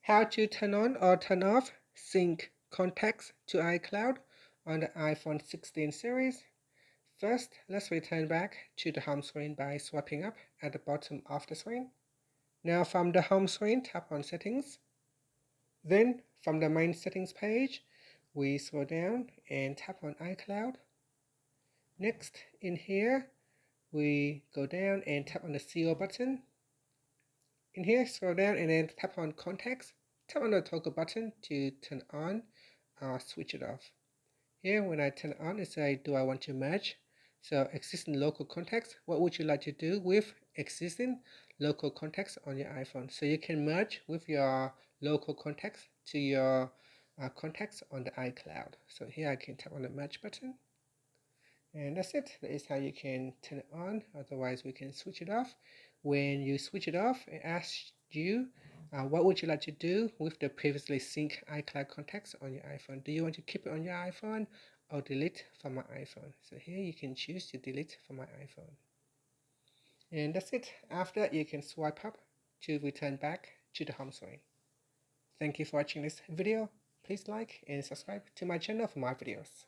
How to turn on or turn off sync contacts to iCloud on the iPhone 16 series. First, let's return back to the home screen by swiping up at the bottom of the screen. Now from the home screen, tap on Settings. Then from the main settings page, we scroll down and tap on iCloud. Next, in here, we go down and tap on the CO button. In here, scroll down and then tap on Contacts. Tap on the toggle button to turn on or switch it off. Here, when I turn it on, it says, do I want to merge? So existing local contacts, what would you like to do with existing local contacts on your iPhone? So you can merge with your local contacts to your contacts on the iCloud. So here I can tap on the merge button. And that's it. That is how you can turn it on. Otherwise, we can switch it off. When you switch it off, it asks you what would you like to do with the previously synced iCloud contacts on your iPhone. Do you want to keep it on your iPhone or delete from my iPhone? So here you can choose to delete from my iPhone. And that's it. After that, you can swipe up to return back to the home screen. Thank you for watching this video. Please like and subscribe to my channel for more videos.